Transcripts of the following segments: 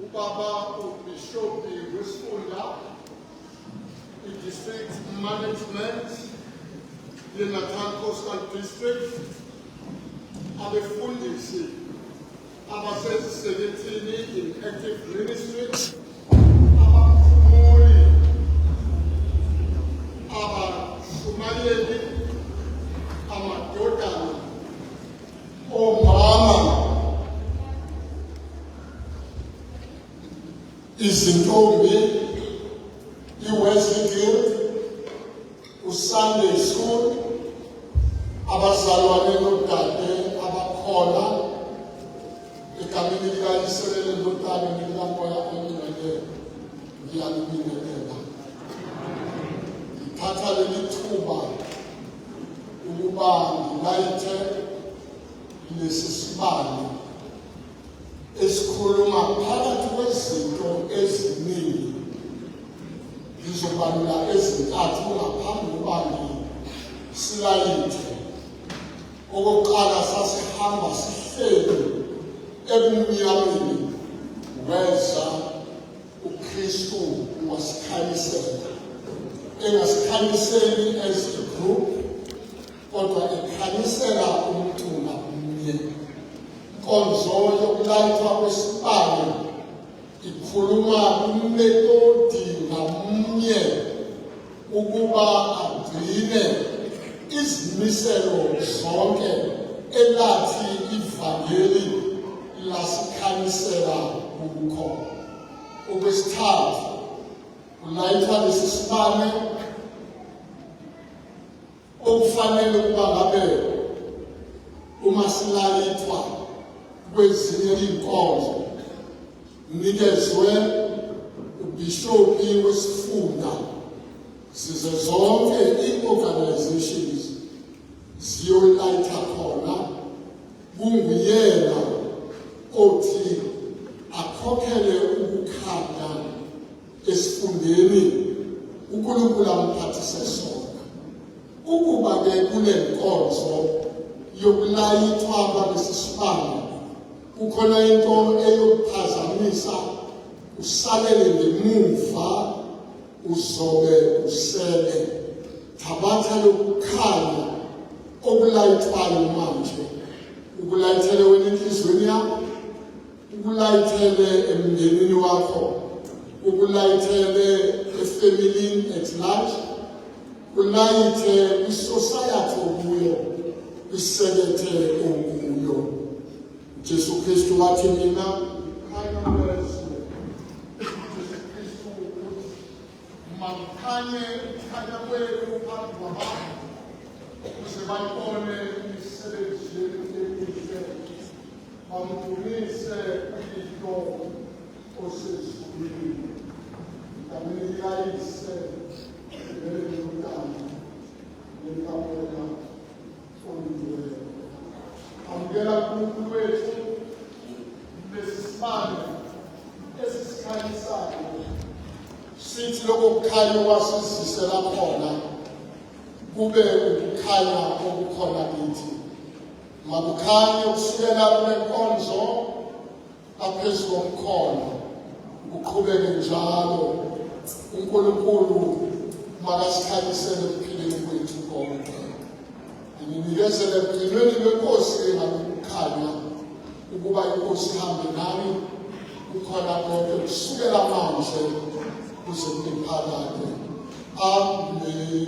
Ubaba uBishop wesifunda i-District Management ye-Natal Coastal District, abefundisi abasezisekethini in active ministry, abaphumuli, abashumayeli, amadodana, omama, izintombi, i-Wesley Guild, uSunday School, abazalwane nodade abakhona egameni likaYiselele Ndodana nelikaMoya Ongcwele, ngiyalibingelela. Ngithatha leli thuba ukuba ngilayithe lesi sibani esikhuluma phakathi kwezinto eziningi. Ngizobalula ezintathu ngaphambi kokuba ngisilayithe. Okokuqala, sasihamba sihleli ebumnyameni, weza uKristu wasikhanyisela. Engasikhanyiseli as a group, kodwa ekhanyisela umuntu ngamunye. Inkonzo yokulayithwa kwesibani ikhuluma uMetodi ngamunye ukuba agcine izimiselo zonke elathi ivangeli lasikhanyisela ukukhona. Okwesithathu, kulayithwa lesi sibane okufanele ukuba ngabe uma silayithwa kwezinye iy'nkonzo nikezwe ubhishophi wesifunda, size zonke i-organizations ziyolayitha khona. Kunguyena othi akhokhele ukukhanya esifundeni, uNkulunkulu amphathise sona. Ukuba-ke kule nkonzo yokulayithwa kwalesi sibani kukhona into eyokuphazamisa, usalele ngemuva, uzobe usele. Thabatha lokukhanya okulayithwayo manje, ukulayithele wena enhliziyweni yakho, ukulayithele emndenini wakho, ukulayithele efamilini at large, ulayithe kwisosayati okuyo, kwisekethe okuyo. Jesu Kristu wathi mina khanya wezwe. Jesu Kristu makhanye khanya kwenu phambi kwabantu ukuze bayibone imisebenzi yenu emihle, bamdumise uYihlo osezulwini. Egameni likaYise nelikaMntwana nelikaMoya Ongcwele. Amukela uNkulunkulu wethu lesi sibane esisikhanyisayo. Sithi lokho kukhanya wasizisela khona kube ukukhanya okukhona kithi. Makukhanye kusukela kule nkonzo aphezu komkhono, kuqhubeke njalo. uNkulunkulu makasikhanyisele ekuphileni kwethu konke. Nginikezele ekugcinweni kwenkosi engalokukhanya ukuba inkosi ihambe nami kukhona konke kusukela manje kuze kube phakade. Amen.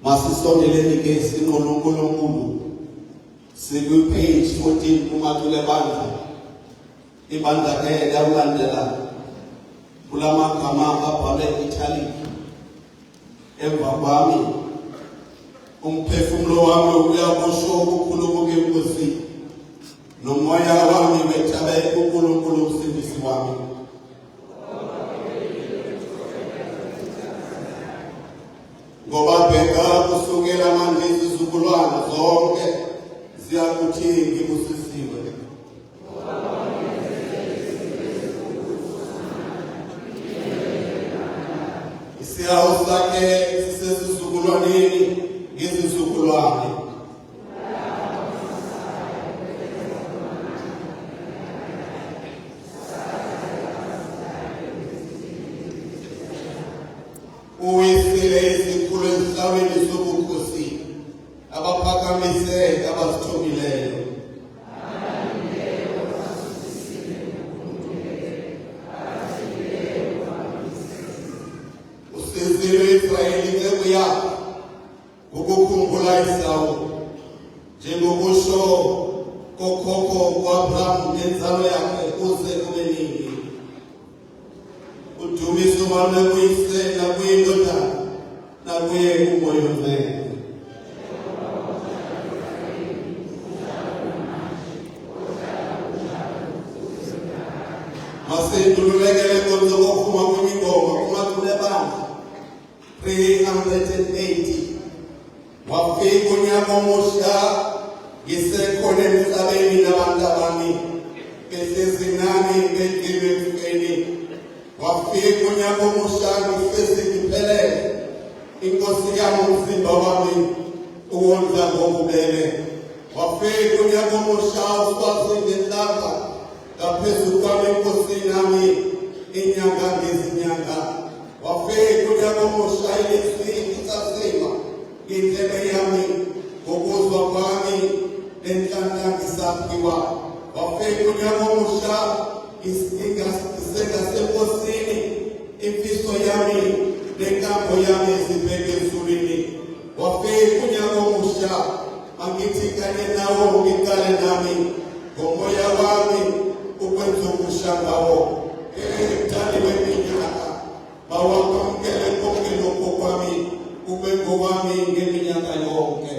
Masisondeleni ke sinqolo uNkulunkulu siku-page 14 kuMacule Bandla. Ibandla ke lawulandela kulamagama abhalwe italic. Emva kwami umphefumulo wami uyakusho ukukhulu kuNkosi nomoya wami wethabe uNkulunkulu umsindisi wami. Ngoba bheka kusukela manje izizukulwana zonke ziyakuthi ngibusisiwe. Isihawu sakhe sisesizukulwaneni ngezizukulwane. Uwisile izikhulu emhlabeni sobukhosi abaphakamise abazithobileyo. Usizile Israyeli inceku yakho ukukhumbula Esawu njengokusho kokhokho ku-Abrahamu nenzalo yakhe kuze kube ningi. Udumiso ubalwe kuyise nakuyindodana nakuye umoya omngcwele. Masendululekele konke kophuma kwimingoma kuMacule Bandla 380. Wafika unyaka omusha ngisekhona emhlabeni nabantabami besezinani bedliwe emfeni. Wafika unyaka omusha ngifese ngiphelele inkosi yami umzimba wami uwondla ngobubele. Wafika unyaka omusha uswazi ngenhlaka ngaphezulu kwami inkosi nami inyanga ngezinyanga. Wafika unyaka omusha ilesini sasima indlebe yami ngokuzwa kwami lenhlanhla ngisaphiwa. Wafika unyaka omusha ngisengasenkosini imfiso yami nenkambo yami zibheke ezulwini. Wafika unyaka omusha angithi kanye nawo ngiqale nami ngomoya wami ukwenza ukusha ngawo. Mdali weminyaka bawakwamukele konke lokho kwami kube ngokwami ngeminyaka yonke.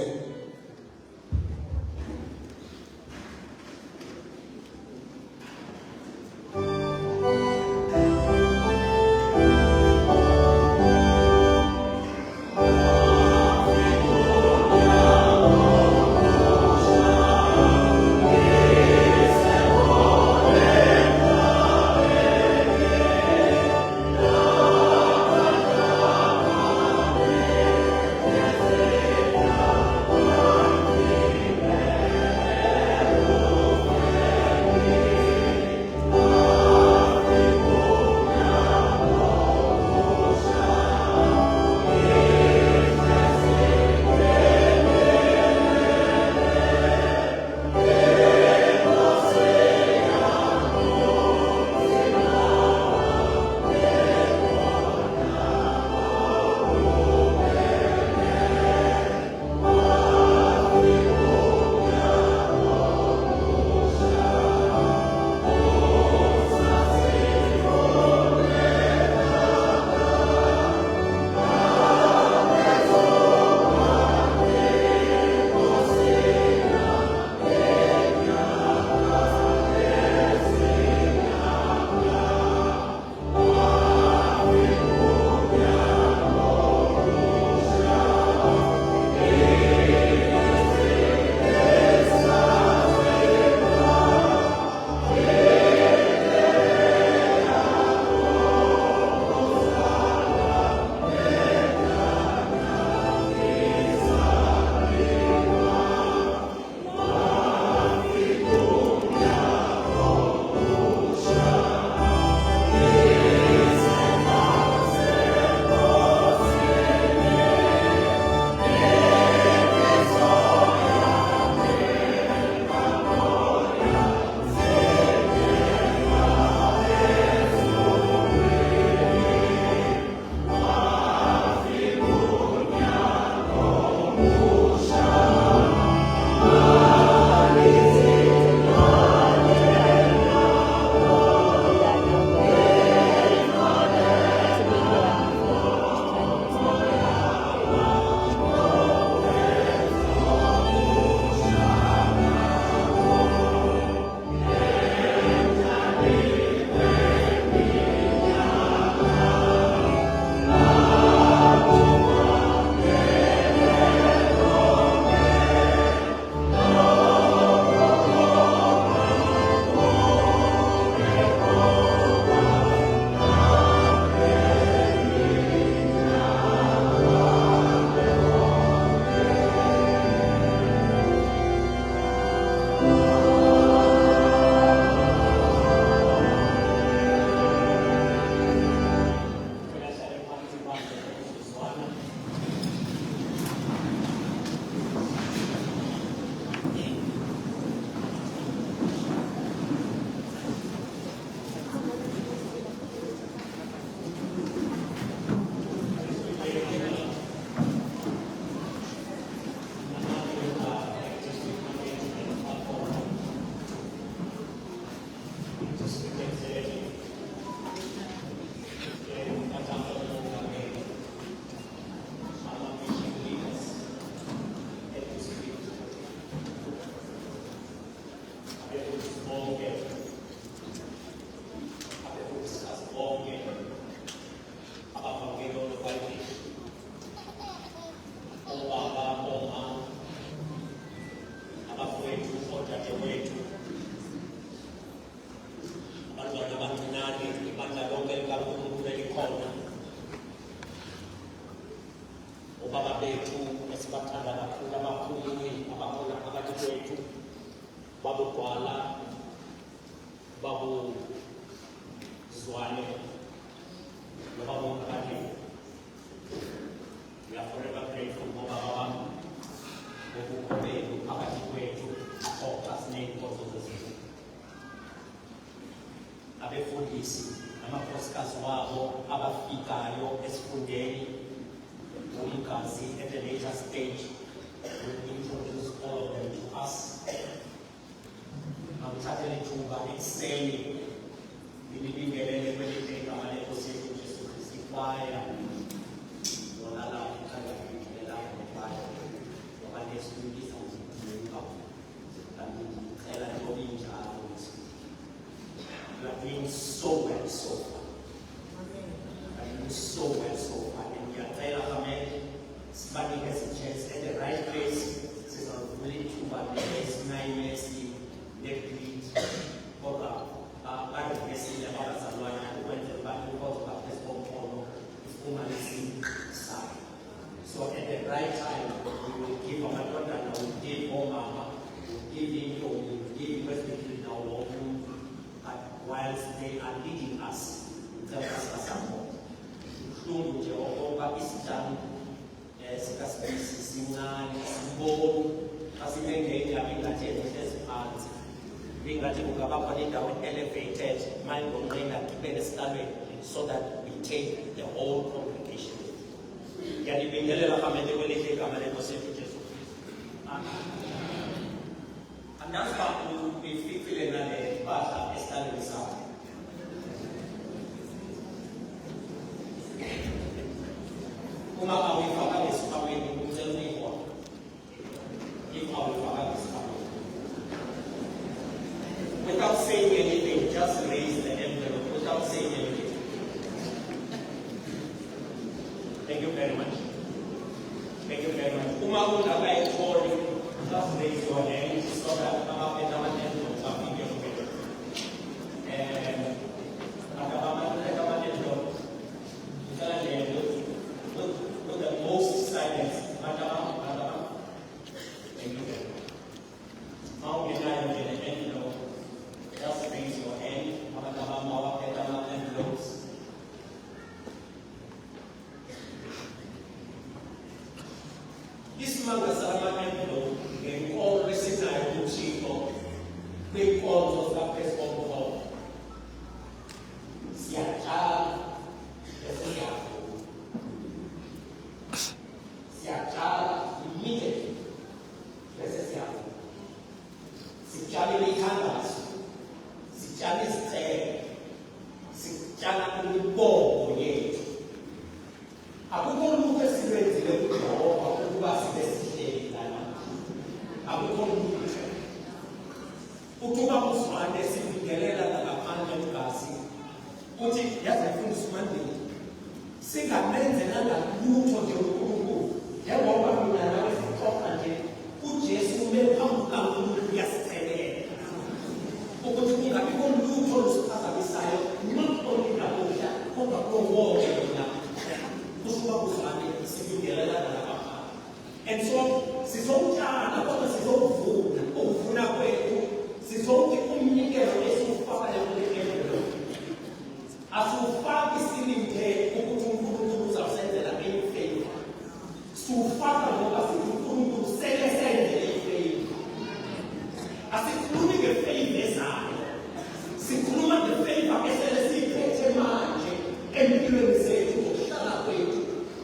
obaba bethu esibathanda kakhulu abakhululi abakhona phakathi kwethu babugwala babuzwane nobabongakade. We are forever grateful for Baba ngokukhomela phakathi kwethu oxhasine inkonzo zezizwe. Abefundisi namakhosikazi wabo abafikayo esifundeni umkazi at a later stage will introduce all of them to us. Angithathele ithuba ekuseni ngibingelele kwelithe igama lenkosi yethu uJesu Kristu ikwaya lona lapho ikhaya ngibingelela ngokwaya ngoba nesifundisa ngizimka kanti ngicela njengoba injalo. You are doing so well so far. You are doing so well so far. And we are trying to come spending as a chance at the right place. Since I'm willing to but the next 9 years in Nepal, or by the message about Salwana, who went to the battle because of this Polo, humanism side. So at the right time, we will give our daughter, and we will give Mama, we will give him, we will give West Middle now, whilst they are leading us in terms of support. Including Jehovah Islam, Sikasbisi, Sinani, Simbol, Kasimenge, Abingated, Parts, Ringati Mugabapa, elevated, mind of Rena, so that we take the whole congregation. Yani Bingela Kamede will take a man of Jesus. And that's what we feel in the Bata established. Without saying anything, just raise the envelope without saying anything. Thank you very much. Thank you very much. Just raise your hand so that with the most silence. Thank you very much. Now we are going to just raise your hand. This manga Salama envelope, we all receive a good sheet of quick calls of that press of immediately. Sijali litangazo, sijali sicelo, sijala imibono yethu. Akukho lutho esilwenzile kuJehova ukuba sibe sihleli lana. Akukho lutho. Ukuba uzwane sivingelela ngaphandle kwegazi. Uthi yazifundisa uMandela. Singamenzela lutho nje uNkulunkulu. Njengoba mina nawe sixoxa nje uJesu umephambi kaNkulunkulu uyasicelela. Ukuthi kungabikho lutho lusiphazamisayo not only namuhla kodwa kuwo wonke yona. Kusuka kuzwane sivingelela ngaphandle. And so sizowutshala kodwa sizowuvuna. Ukuvuna kwethu sizowuthi umnikelo esiwufakayo kulekelelo. Asufaki silinde ukuthi uNkulunkulu uzawusenzela enye favor. Sufaka ngoba sithi uNkulunkulu sele senzele ifavor. Asikhulumi ngefavor ezayo. Sikhuluma ngefavor esele siyiphethe manje empilweni zethu ngokuhlala kwethu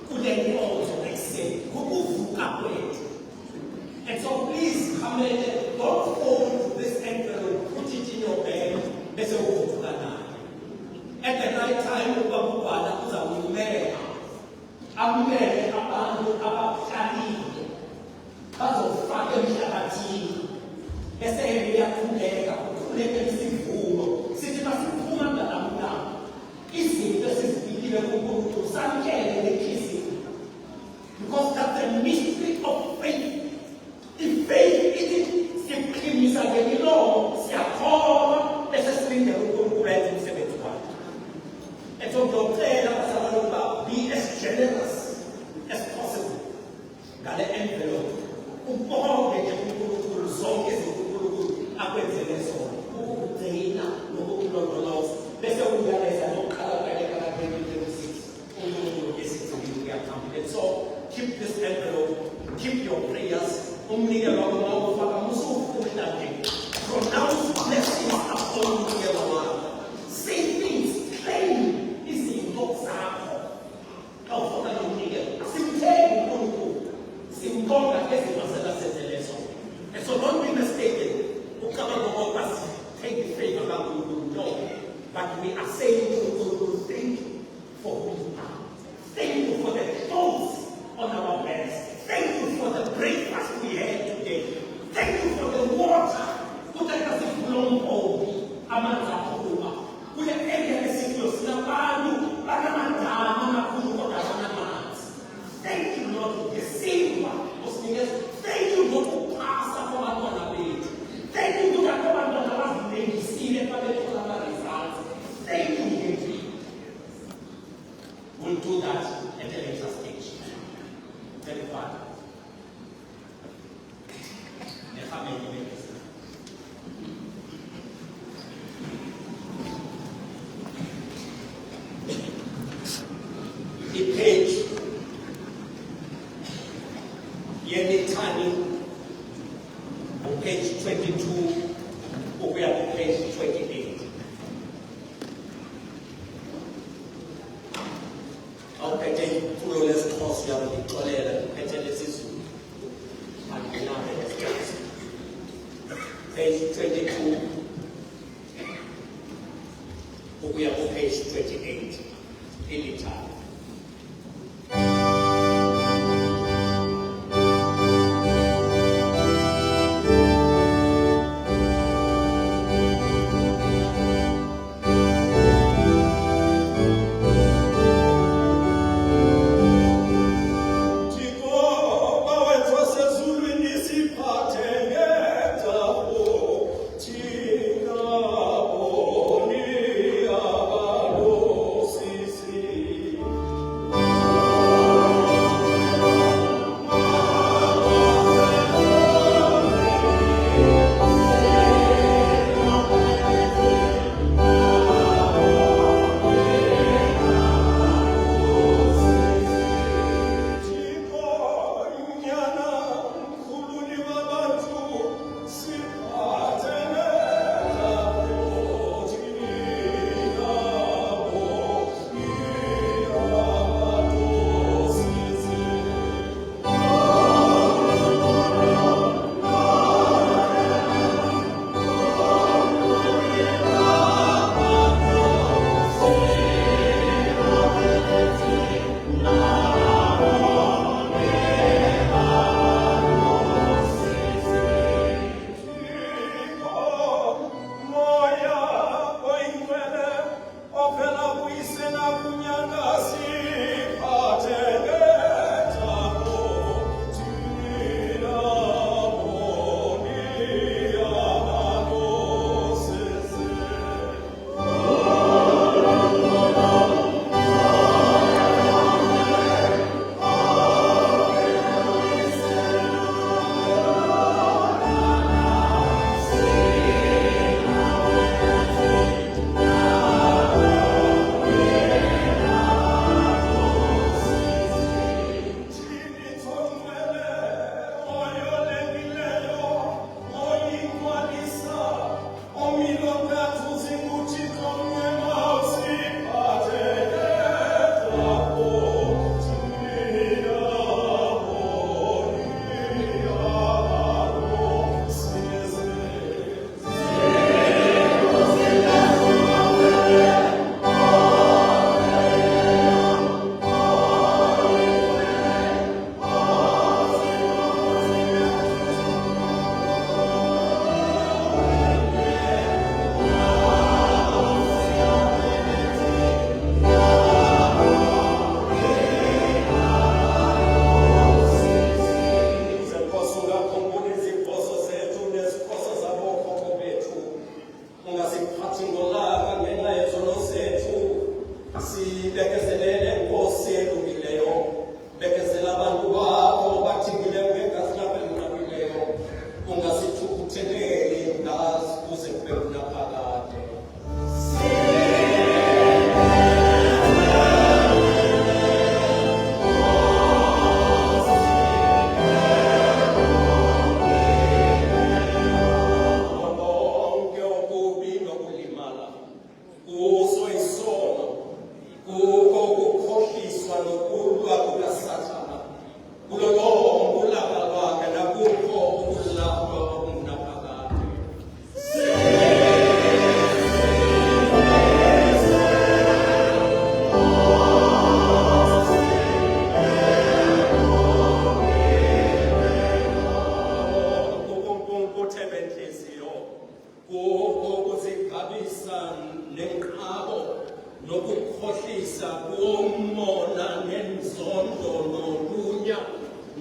kule nkonzo ekseni ngokuvuka kwethu. And so please come in, don't fall into this envelope, put it in your bag, bese uvuka nayo. At the right time, ubabukwana uzawumela. Amele abantu abakuhlalile. Bazofaka emhlabathini. Bese uyakhuleka, ukhuleka isivuno. Sithi masiphuma ngalamula. Izinto esizibikile kuNkulunkulu samkele lekhisi. Because that's the mystery of faith. The faith is siqinisa ngemilomo, siyakholwa bese silindele uNkulunkulu enze umsebenzi wakhe. And so be as generous as possible. it. So keep this envelope, keep your prayers. Pronounce blessings upon you. Say things, claim is in God's and so don't be mistaken. Take the faith about you, no. But we are saying thank you for who you are. Thank you for the clothes on our beds. Thank you for the breakfast we had today. Thank you for the water. Put that as a long old amount with the area secures. Thank you, Lord, the same one. Thank you, Lord, for pastor for our page. Thank you, Lord, for our name. Thank you, Henry. We'll do that at a later stage. Very fun. The page Yenitani on page 22, we are on page 28. I'll pay you less cost you have the toilet, page 22, we are on page 28 in Italian. See.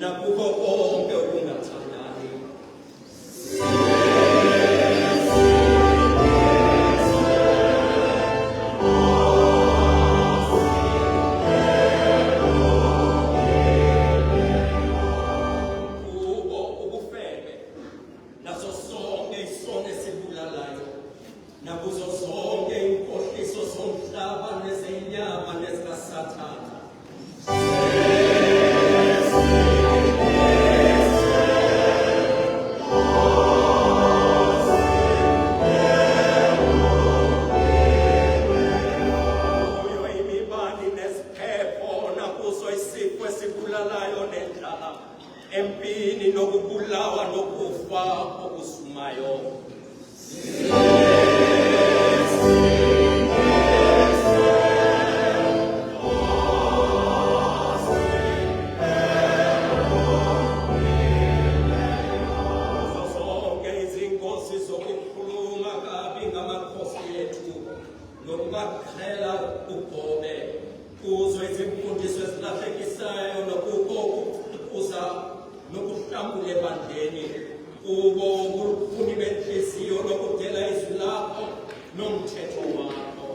nakuko konke ukungathandani. Kubo ubufebe naso sonke isono esibulalayo nakuzo zonke inkohliso zomhlaba nezenyama nezikaSathane. Kuyo imibani neziphepho nakuzo isifo esibulalayo nendlala, empini nokubulawa nokufa okusumayo. Zonke izinkosi zokukhuluma kabi ngamakhosi ethu nokubakhela ugobe kuzo izimfundiso ezilahlekisayo nokuko ukuza nokuhlambula ebandleni kubo ubulufuni benhliziyo nokudela izwi lakho nomthetho wakho.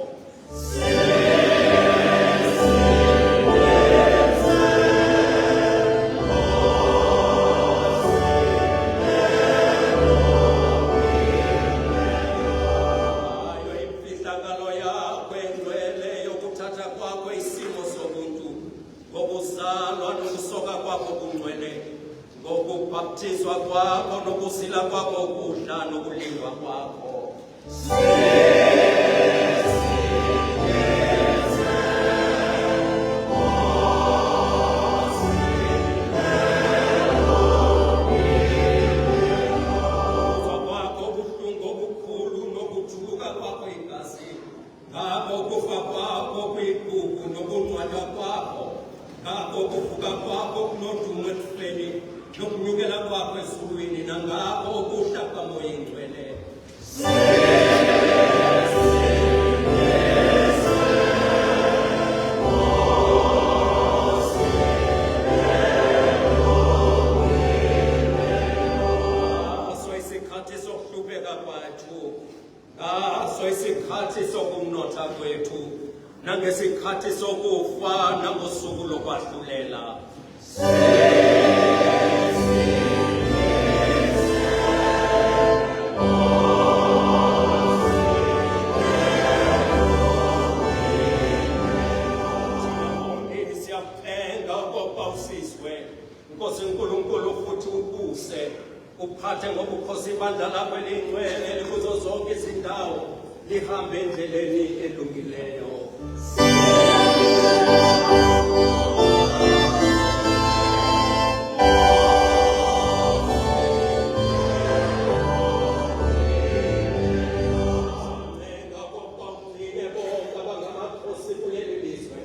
Ayo imfihlakalo yakho engcwele yokuthatha kwakho isimo sobuntu, ngokuzalwa nokusoka kwakho kungcwele, ngokubhaptizwa kwakho nokusila kwakho ukudla nokulindwa kwakho. Ukuzwa kwakho ubuhlungu obukhulu nokujuluka kwakho igazi, ngakho ukufa kwakho kuyigugu nokungcwatshwa kwakho, ngakho ukuvuka kwakho kunodumo ekufeni nokunyukela kwakho ezulwini, nangakho ukuhla kamoya engcwele. Ngaso isikhathi sokuhlupheka kwethu, ngaso isikhathi sokumnotha kwethu, nangesikhathi sokufa nangosuku lokwahlulela. Siyakuthenga ukuba usizwe, Nkosi uNkulunkulu, futhi ubuse uphathe ngobukhosi ibandla lakho elingcwele kuzo zonke izindawo, lihambe endleleni elungileyo. Ncenga ukuba unike bonke abangamakhosi kuleli lizwe,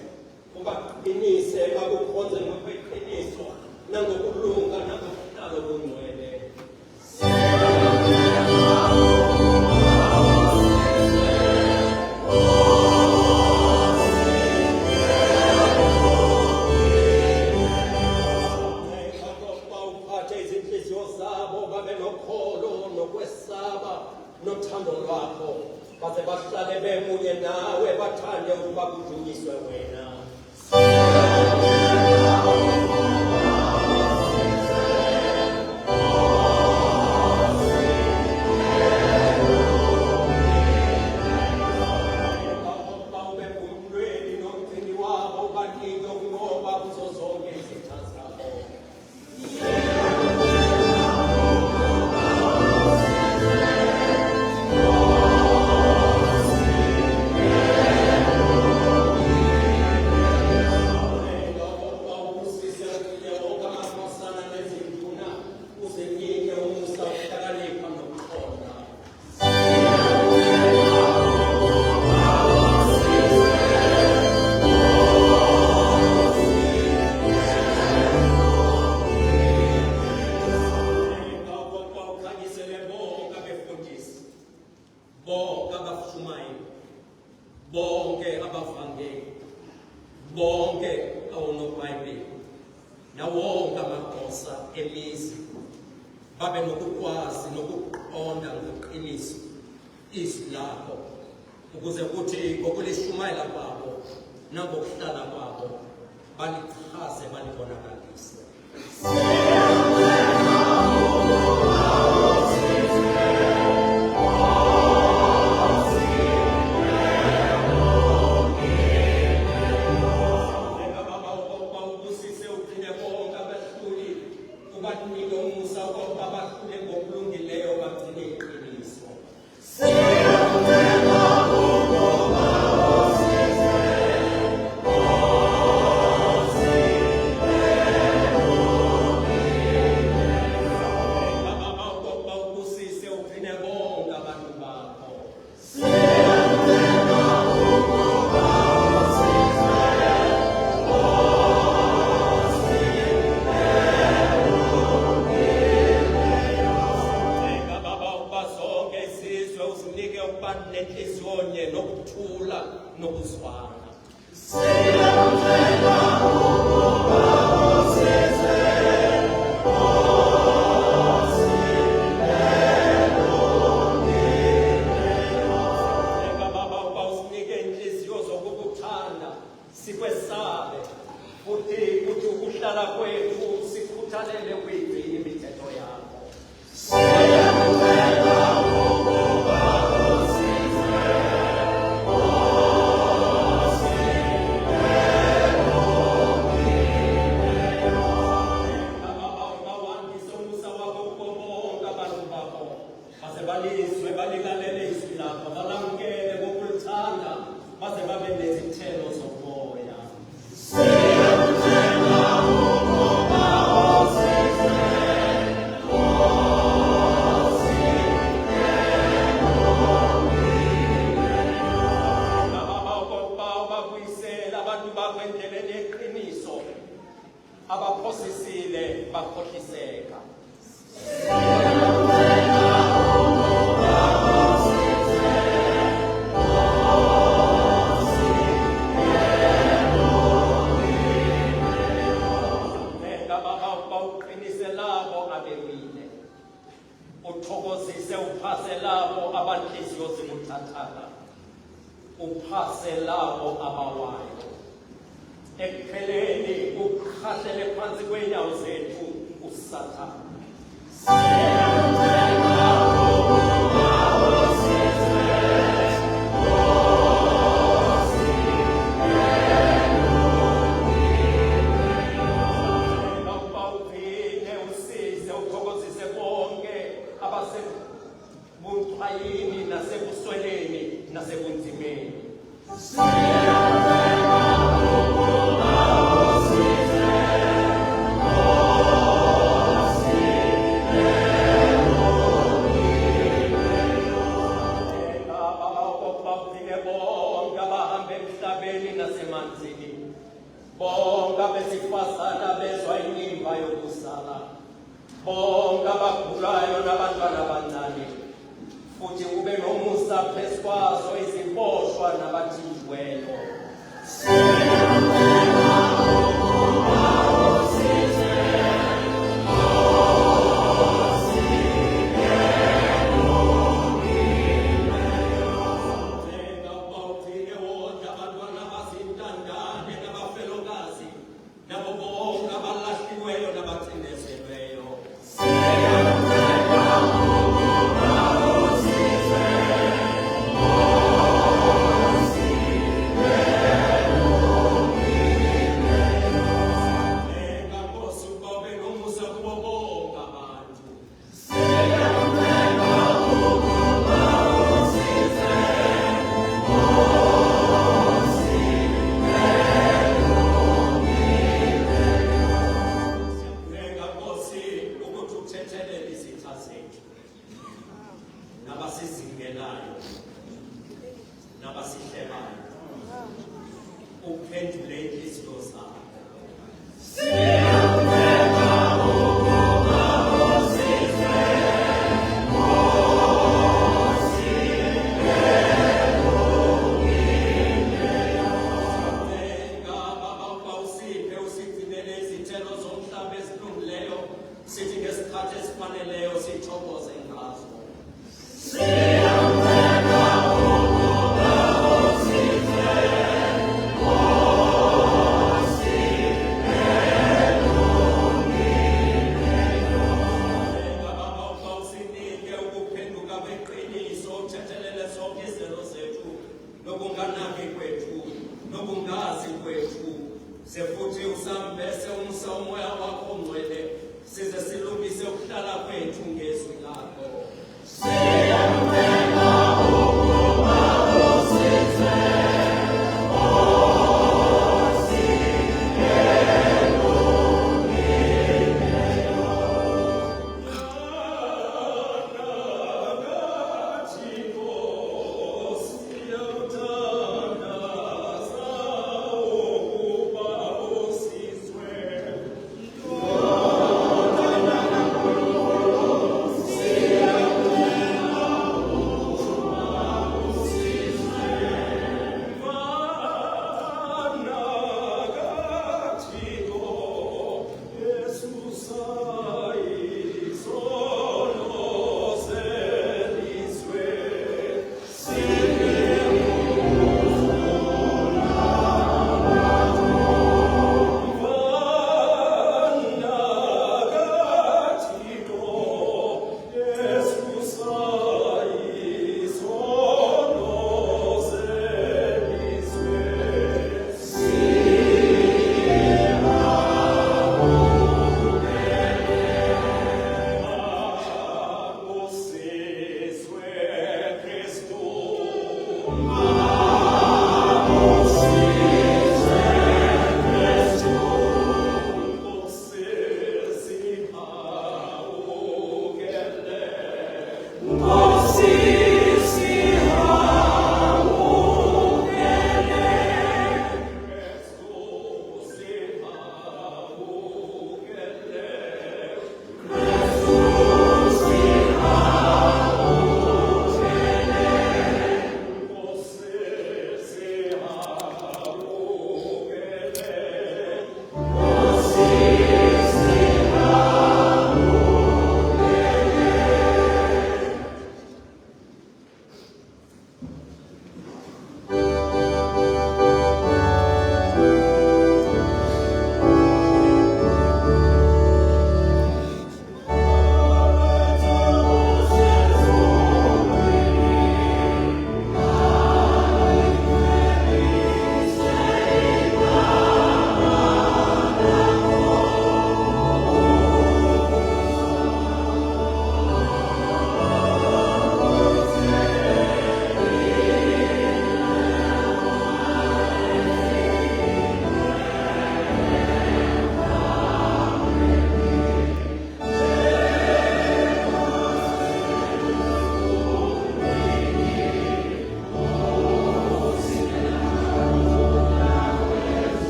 ubaqinise bakukhonze ngokweqiniso nangokulunga nangokuhlala okungcwele. Ncenga ukuba uphathe izinhliziyo zabo babe nokholo nokwesaba nothando lwakho, baze bahlale bemunye nawe bathande ukuba kudunyiswe wena. nawonke amagosa emizi babe nokukwazi nokuqonda ngoqiniso izwi lakho, ukuze kuthi ngokulishumayela kwabo nangokuhlala kwabo balichaze balibonakalise. uthokozise uphase labo abanhliziyo zibuthathaka, uphase labo abawayo. Ekupheleni ukhahlele phansi kwenyawo zethu uSathane. Bonga besifazana bezwa inimba yokusala, bonga abagulayo nabantwana abancane, futhi ube nomusa phezu kwazo izimposhwa nabathinjiweyo. Yeah. sithi ngesikhathi esifaneleyo sithokoze ngazo. Usinike ukuphenduka kweqiniso, uthethelele zonke izelo zethu, nokunganaki kwethu, nokungazi kwethu. Sefuthi usambese umsa umoya wakho ongcwele, size silungise ukuhlala kwethu ngezwi lakho. Siyamthemba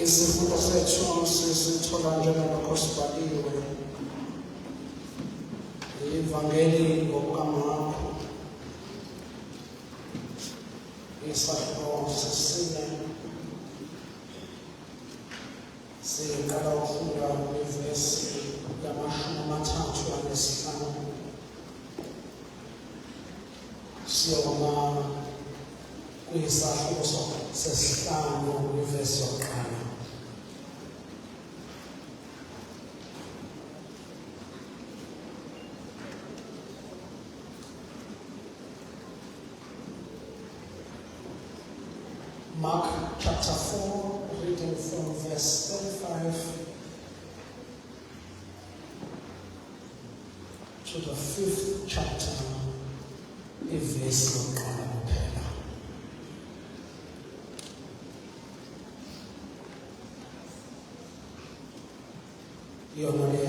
isifundo sethu sisithola njengalokho sibhaliwe ivangeli ngokukaMarko isahluko sesine siqala ukufunda kwivesi yama-35 siyoma kuyisahluko sesihlanu kwivesi yokuqala. Mark chapter 4, reading from verse 35 to the 5th chapter, ivesi yokuqala kuphela. Yona le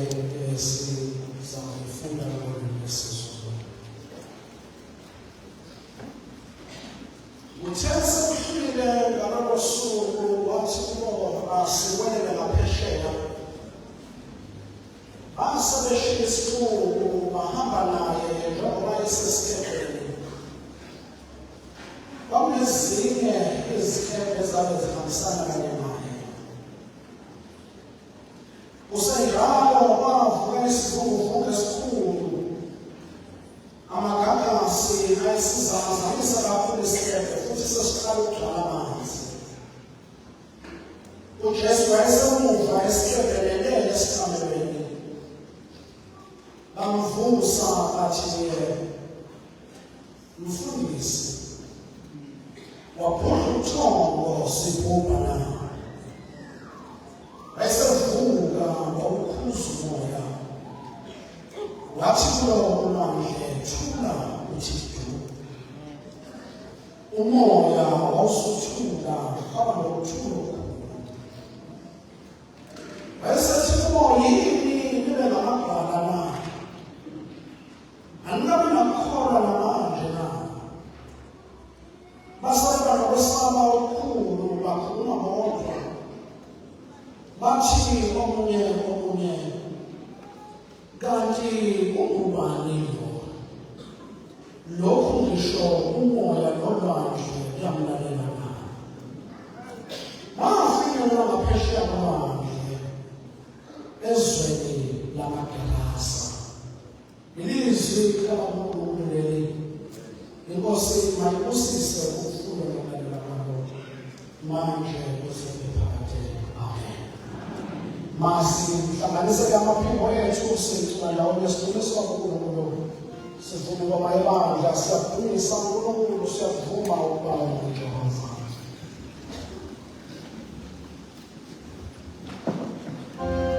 esizayifunda ngolimi lwesiZulu. Uthe sekuhlile ngalolo suku wathi kubo asiwele ngaphesheya. Basebeshiya isixuku bahamba naye njengoba esesikepeni. Kwakunezinye izikepe ezabe zihambisana kanye naye. Kusenjalo kwavuka isivunguvungu esikhulu. Amagagasi ayesizamazamisa kakhulu isikepe futhi sesiqala ukugcwala amanzi. uJesu wayesemuva esikephelele esikamelweni. Bamvusa bathi Mfundisi, waphula uthongo sibhubha na. Wayesevuka ngokukhuza umoya. Wathi kulo ulwandle, thula uthi du. Umoya wawusuthula kwaba nokuthula. Wayesethi kubo, yini nibe ngamagwala na? Angabi nakukholwa namanje na? Basaba nokwesaba okukhulu bakhuluma bodwa. Bathi omunye, kanti ungubani lo? Lokhu ngisho umoya nolwandle kuyamlalela na. Bafinyelela ngaphesheya kolwandle ezweni lamaGerasa. Ilizwi likaNkulunkulu leli, Inkosi mayibusise ukufunda nokulalela kwabo manje kuze phakade. Amen. Masihlanganise amaphimbo ethu sicula ndawonye sidumisa uNkulunkulu. Sivume kwaba ibandla siyadumisa uNkulunkulu, siyavuma ukuba nguJehova. Amen.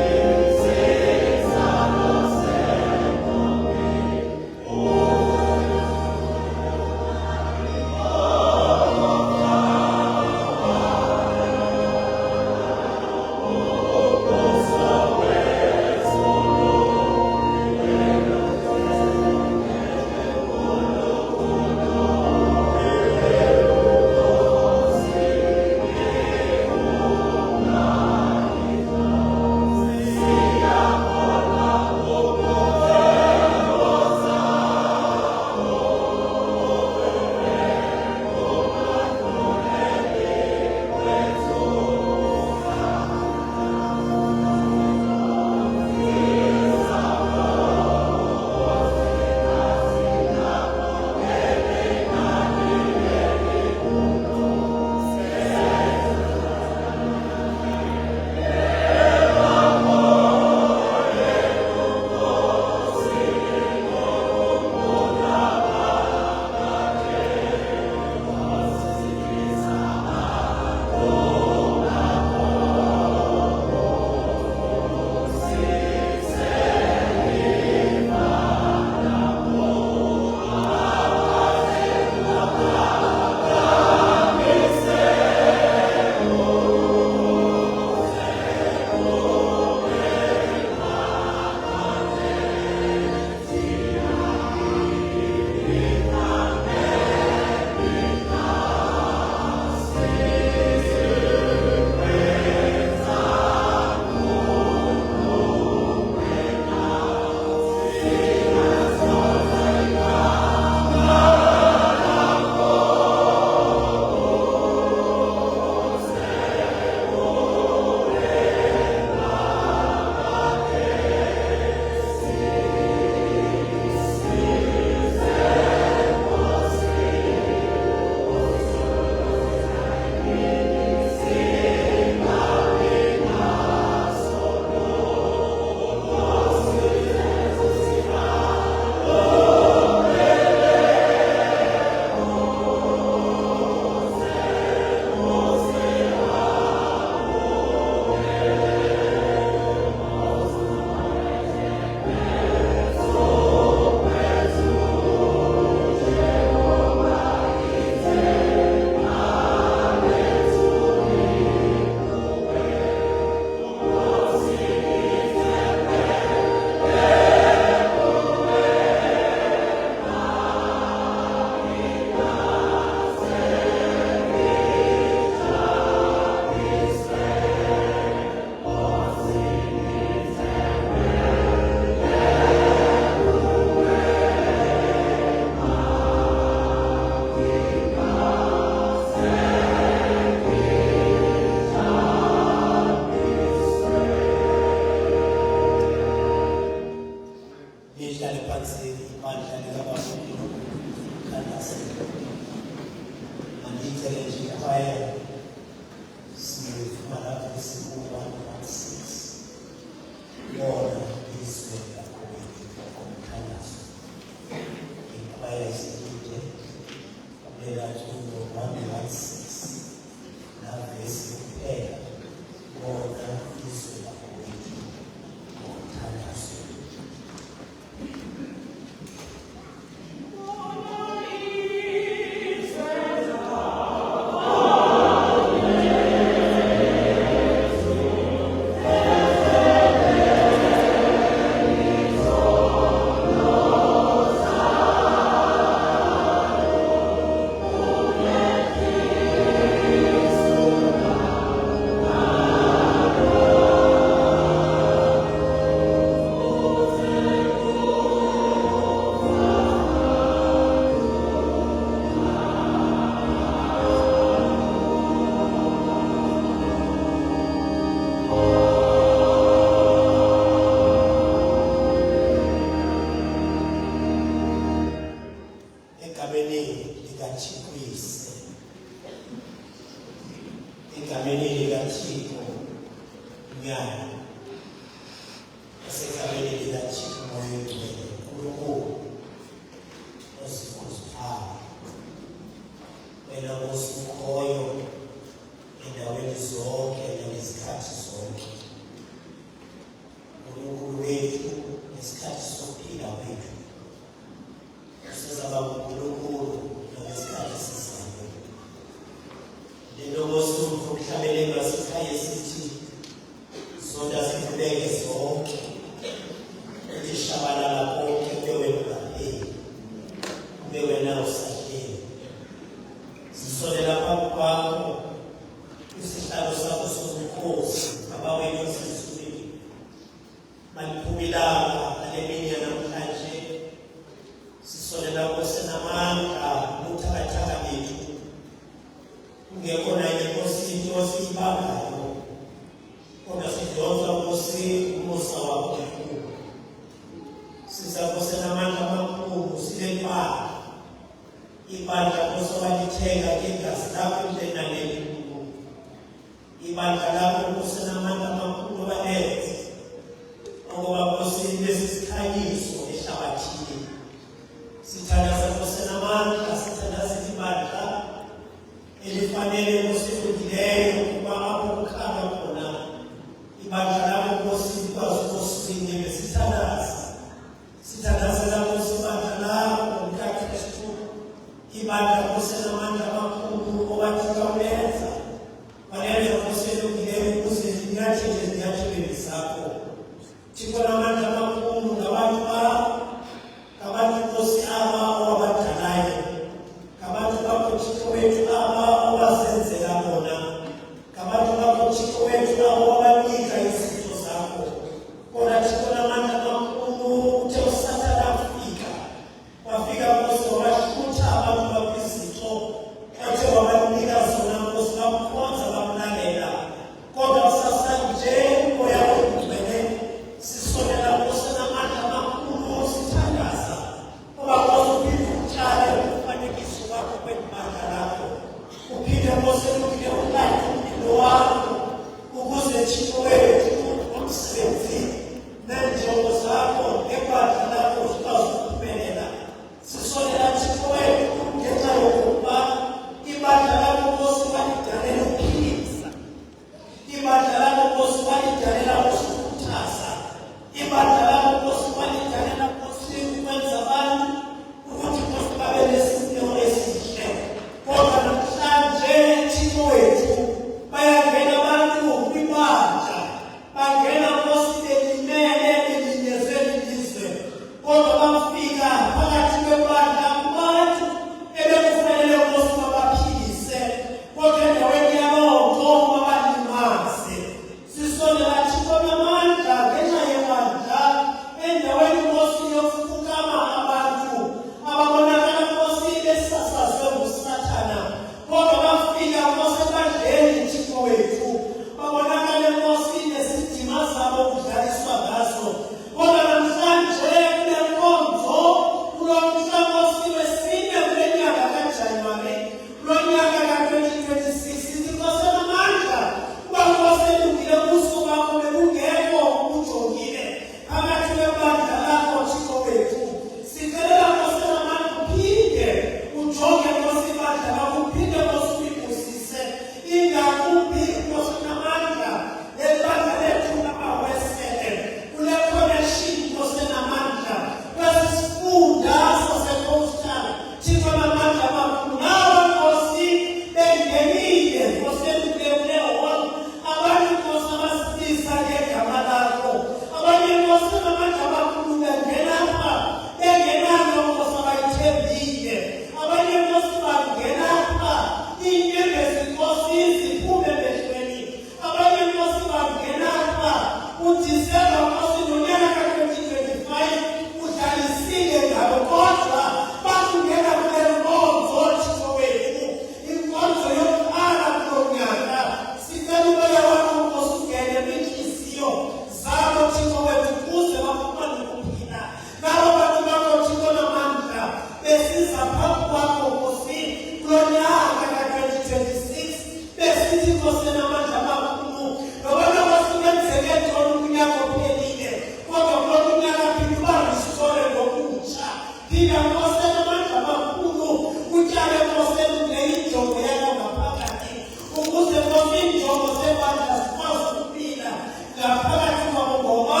Nkosi namandla amakhulu. Nobona basebenzeke ntoni umnyaka ophelile. Kodwa kulo unyaka phinde ubaristore ngokutsha. Phinda Nkosi namandla amakhulu. Utyale Nkosi neyinjongo yakho ngaphakathi. Ukuze Nkosi injongo zebandla zikwazi ukuphila ngaphakathi kwabo ngoba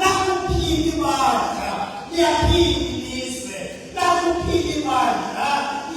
nakuphila ibandla liyaphila ilizwe. Nakuphila ibandla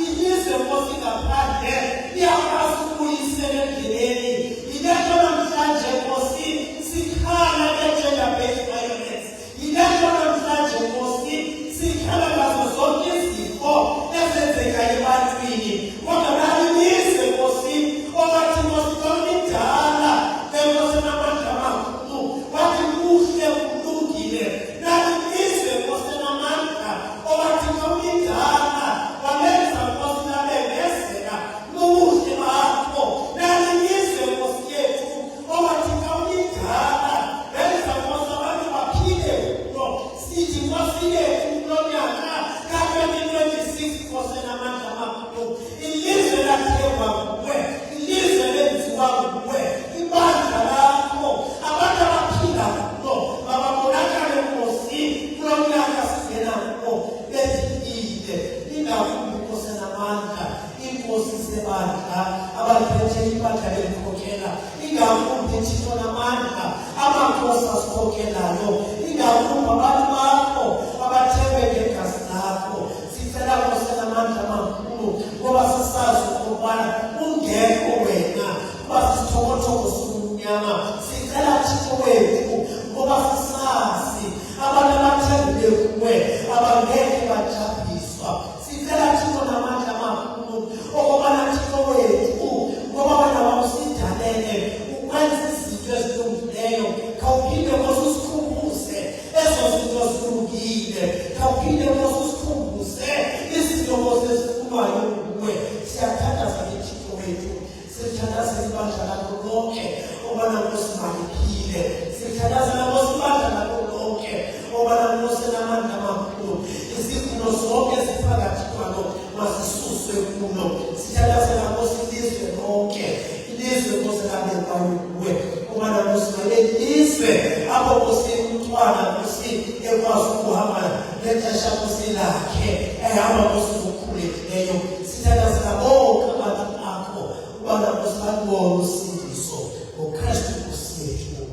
ilizwe Nkosi ngaphandle liyakwazi ukubuyisela endleleni. Yilento namhlanje Nkosi sikhala nge-gender-based violence. Yilento namhlanje Nkosi sikhala ngazo zonke izifo ezenzeka ebantwini. Kodwa nalilizwe Nkosi owathi Nkosi kwakudala Nkosi namandla amakhulu wathi kuhle kulungile. Nalilizwe Nkosi namandla owathi kwakudala wamenza Nkosi labengezela bubuhle bakho. Nalilizwe Nkosi yethu owathi kwakudala wenza Nkosi abantu baphile kulo. Sithi Nkosi yethu kulo nyaka ka-2026 Nkosi namandla amakhulu ilizwe lathengwa kuwe, ilizwe lenziwa kuwe, ibandla lakho abantu abaphila kulo bababonakale Nkosi kulo nyaka singena kulo bephilile. Ingakumbi Nkosi namandla iinkosi zebandla abaliphethe ibandla belikhokhela. Ingakumbi Thixo namandla amakhosi asikhokhelayo. Ingakumbi abantu bakho abathembe ngegazi lakho. Sicela Nkosi namandla amakhulu ngoba sisazi ukubana ungekho wena kuba sisithokotoko somnyama. Sicela Thixo wethu ngoba sisazi abantu abathembile kuwe abangeke bajabhiswa. Sicela Thixo namandla amakhulu okubana Thixo wethu ngoba wena wawusidalele ukwenza izinto ezilungileyo. Khawuphinde Nkosi usikhumbuze ezo zinto zilungile. Khawuphinde Nkosi usikhumbuze izinto Nkosi ezifunwayo kuwe. Siyathandaza ke Thixo wethu, sithandaza ibandla lakho lonke obana Nkosi maliphile. Sithandaza Nkosi ibandla lakho lonke obana Nkosi namandla amakhulu izifuno zonke ziphakathi kwalo mazisuswe kulo. Sithandaza Nkosi ilizwe lonke, ilizwe Nkosi labekwayo kuwe obana Nkosi malelizwe apho Nkosi umntwana Nkosi ekwazi ukuhamba nexesha Nkosi lakhe ehamba Nkosi ngokukhulekileyo. Sithandaza bonke abantu bakho ubana Nkosi balibone usindiso ngoKristu Nkosi yethu.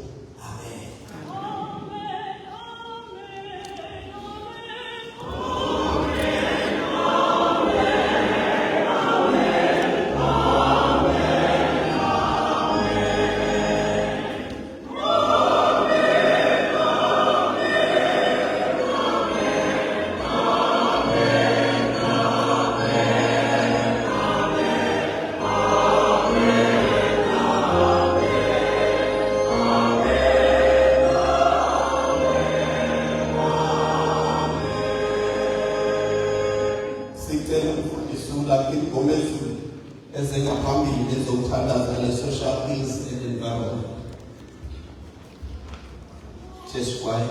Amen. Sicela umfundisi uLucky Gomez ezengaphambili ezokuthandaza le-social peace and environment. Church choir.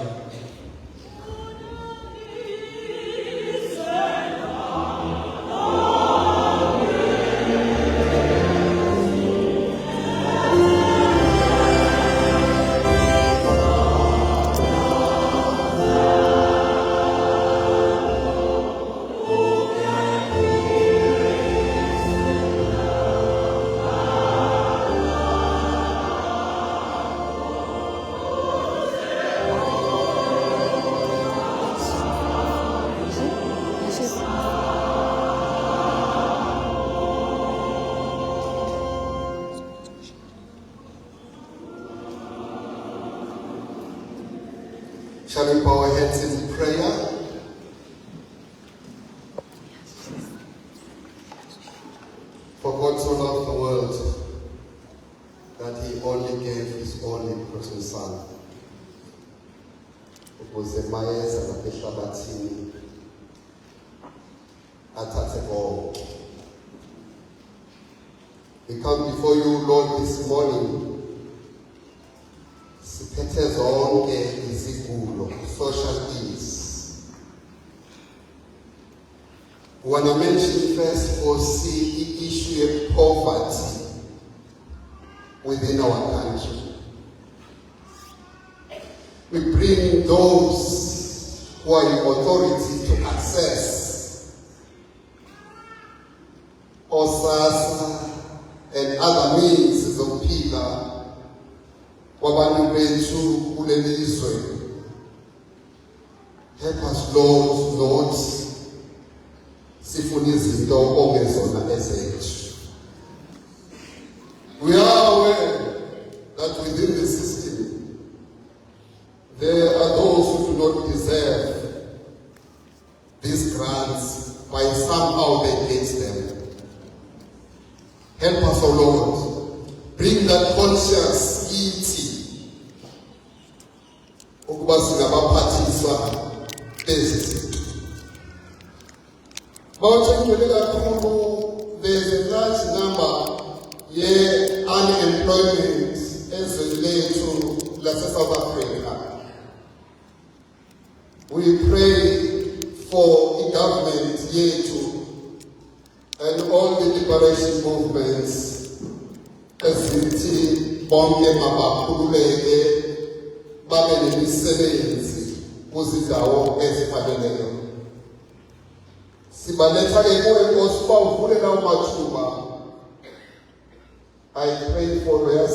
Shall we bow our heads in prayer? For God so loved the world that he only gave his only begotten Son, ukuze mayeza lapha ehlabathini athathe konke. We come before you, Lord, this morning. Siphethe zonke izigulo, social ills. We want to mention first or see the issue of poverty within our country. We bring those who are in authority to access OSASA and other means of Pika wabantu bethu kuleli lizwe. Help us, Lord, sifuna izinto ongezona ezethu. We are aware that within the system there are those who do not deserve these grants, but somehow they get them. Help us, O Lord, bring that conscious unity. Ukuba singabaphathiswa bezi. There's a large number unemployment as related to South Africa. We pray for the government yethu and all the liberation movements ezithi bonke mabakhululeke babe nemisebenzi kuzindawo ezifaneleyo. Sibaletha ke kuwe Nkosi uba uvule lawo mathuba. I pray for your